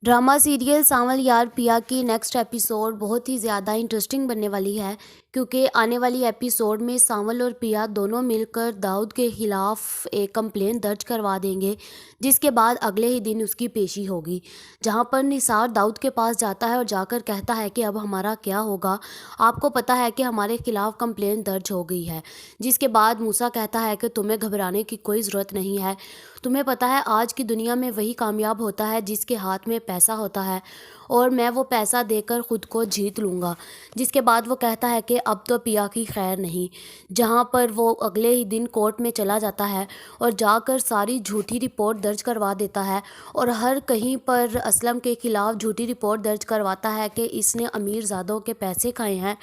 Drama serial सांवल यार पिया की नेक्स्ट एपिसोड बहुत ही ज़्यादा इंटरेस्टिंग बनने वाली है, क्योंकि आने वाली एपिसोड में सांवल और पिया दोनों मिलकर दाऊद के ख़िलाफ़ एक कंप्लेन दर्ज करवा देंगे, जिसके बाद अगले ही दिन उसकी पेशी होगी, जहां पर निसार दाऊद के पास जाता है और जाकर कहता है कि अब हमारा क्या होगा। आपको पता है कि हमारे ख़िलाफ़ कंप्लेन दर्ज हो गई है। जिसके बाद मूसा कहता है कि तुम्हें घबराने की कोई ज़रूरत नहीं है। तुम्हें पता है आज की दुनिया में वही कामयाब होता है जिसके हाथ में पैसा होता है, और मैं वो पैसा देकर ख़ुद को जीत लूँगा। जिसके बाद वो कहता है कि अब तो पिया की खैर नहीं, जहाँ पर वो अगले ही दिन कोर्ट में चला जाता है और जाकर सारी झूठी रिपोर्ट दर्ज करवा देता है, और हर कहीं पर असलम के ख़िलाफ़ झूठी रिपोर्ट दर्ज करवाता है कि इसने अमीरज़ादों के पैसे खाए हैं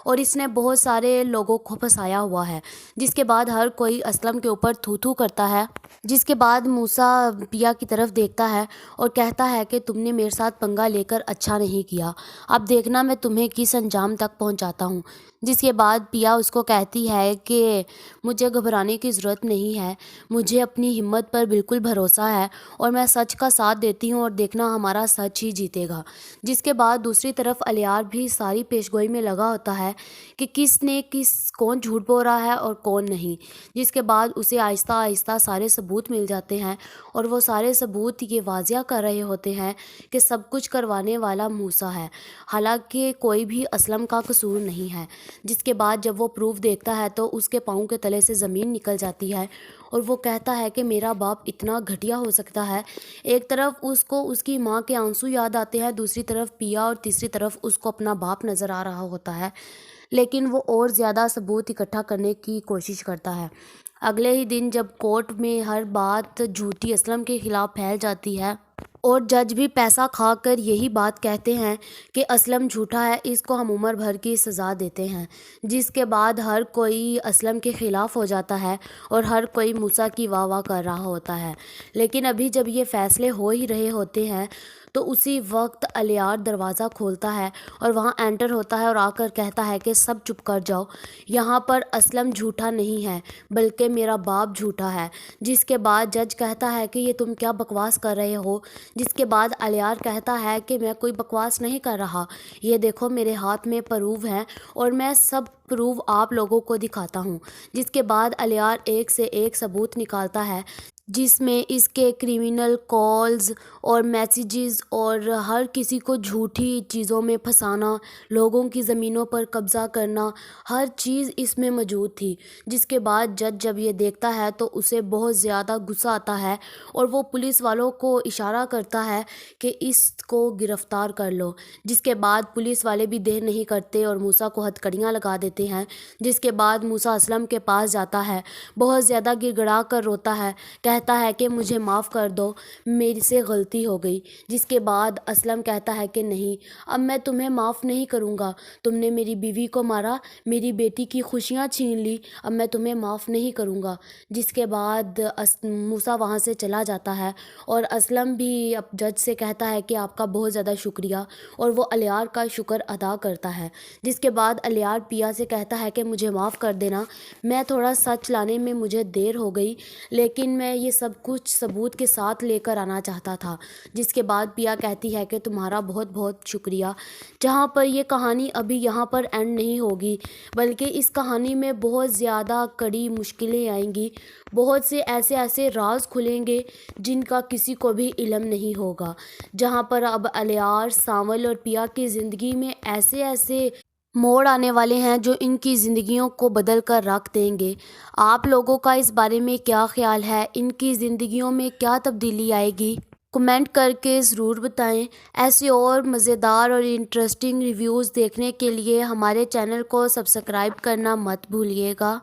और इसने बहुत सारे लोगों को फंसाया हुआ है। जिसके बाद हर कोई असलम के ऊपर थू थू करता है। जिसके बाद मूसा पिया की तरफ देखता है और कहता है कि तुमने मेरे साथ पंगा लेकर अच्छा नहीं किया, अब देखना मैं तुम्हें किस अंजाम तक पहुंचाता हूं। जिसके बाद पिया उसको कहती है कि मुझे घबराने की ज़रूरत नहीं है, मुझे अपनी हिम्मत पर बिल्कुल भरोसा है और मैं सच का साथ देती हूँ और देखना हमारा सच ही जीतेगा। जिसके बाद दूसरी तरफ अलियार भी सारी पेशगोई में लगा होता है कि कौन झूठ बोल रहा है और कौन नहीं। जिसके बाद उसे आहिस्ता आहिस्ता सारे सबूत मिल जाते हैं और वो सारे सबूत ये वाजिया कर रहे होते हैं कि सब कुछ करवाने वाला मूसा है, हालांकि कोई भी असलम का कसूर नहीं है। जिसके बाद जब वो प्रूफ देखता है तो उसके पाँव के तले से ज़मीन निकल जाती है और वो कहता है कि मेरा बाप इतना घटिया हो सकता है। एक तरफ उसको उसकी माँ के आंसू याद आते हैं, दूसरी तरफ पिया और तीसरी तरफ उसको अपना बाप नज़र आ रहा होता है, लेकिन वो और ज़्यादा सबूत इकट्ठा करने की कोशिश करता है। अगले ही दिन जब कोर्ट में हर बात झूठी असलम के ख़िलाफ़ फैल जाती है और जज भी पैसा खाकर यही बात कहते हैं कि असलम झूठा है, इसको हम उम्र भर की सज़ा देते हैं। जिसके बाद हर कोई असलम के ख़िलाफ़ हो जाता है और हर कोई मूसा की वाह वाह कर रहा होता है। लेकिन अभी जब ये फ़ैसले हो ही रहे होते हैं तो उसी वक्त अलियार दरवाज़ा खोलता है और वहाँ एंटर होता है और आकर कहता है कि सब चुप कर जाओ, यहाँ पर असलम झूठा नहीं है बल्कि मेरा बाप झूठा है। जिसके बाद जज कहता है कि ये तुम क्या बकवास कर रहे हो। जिसके बाद अलियार कहता है कि मैं कोई बकवास नहीं कर रहा, ये देखो मेरे हाथ में प्रूफ हैं और मैं सब प्रूफ आप लोगों को दिखाता हूँ। जिसके बाद अलियार एक से एक सबूत निकालता है, जिसमें इसके क्रिमिनल कॉल्स और मैसेजेस और हर किसी को झूठी चीज़ों में फंसाना, लोगों की ज़मीनों पर कब्ज़ा करना, हर चीज़ इसमें मौजूद थी। जिसके बाद जज जब ये देखता है तो उसे बहुत ज़्यादा गुस्सा आता है और वो पुलिस वालों को इशारा करता है कि इसको गिरफ़्तार कर लो। जिसके बाद पुलिस वाले भी देर नहीं करते और मूसा को हथकड़ियाँ लगा देते हैं। जिसके बाद मूसा असलम के पास जाता है, बहुत ज़्यादा गिड़गिड़ा कर रोता है, कहता है कि मुझे माफ़ कर दो, मेरे से गलती हो गई। जिसके बाद असलम कहता है कि नहीं, अब मैं तुम्हें माफ़ नहीं करूँगा, तुमने मेरी बीवी को मारा, मेरी बेटी की खुशियाँ छीन ली, अब मैं तुम्हें माफ़ नहीं करूँगा। जिसके बाद मूसा वहाँ से चला जाता है और असलम भी अब जज से कहता है कि आपका बहुत ज़्यादा शुक्रिया, और वो अलियार का शुक्र अदा करता है। जिसके बाद अलियार पिया से कहता है कि मुझे माफ़ कर देना, मैं थोड़ा सच लाने में मुझे देर हो गई, लेकिन मैं ये सब कुछ सबूत के साथ लेकर आना चाहता था। जिसके बाद पिया कहती है कि तुम्हारा बहुत बहुत शुक्रिया। जहाँ पर ये कहानी अभी यहाँ पर एंड नहीं होगी, बल्कि इस कहानी में बहुत ज़्यादा कड़ी मुश्किलें आएंगी, बहुत से ऐसे ऐसे राज खुलेंगे जिनका किसी को भी इल्म नहीं होगा। जहाँ पर अब अलियार, सांवल और पिया की ज़िंदगी में ऐसे ऐसे मोड़ आने वाले हैं जो इनकी ज़िंदगियों को बदल कर रख देंगे। आप लोगों का इस बारे में क्या ख्याल है, इनकी ज़िंदगियों में क्या तब्दीली आएगी, कमेंट करके ज़रूर बताएं। ऐसे और मज़ेदार और इंटरेस्टिंग रिव्यूज़ देखने के लिए हमारे चैनल को सब्सक्राइब करना मत भूलिएगा।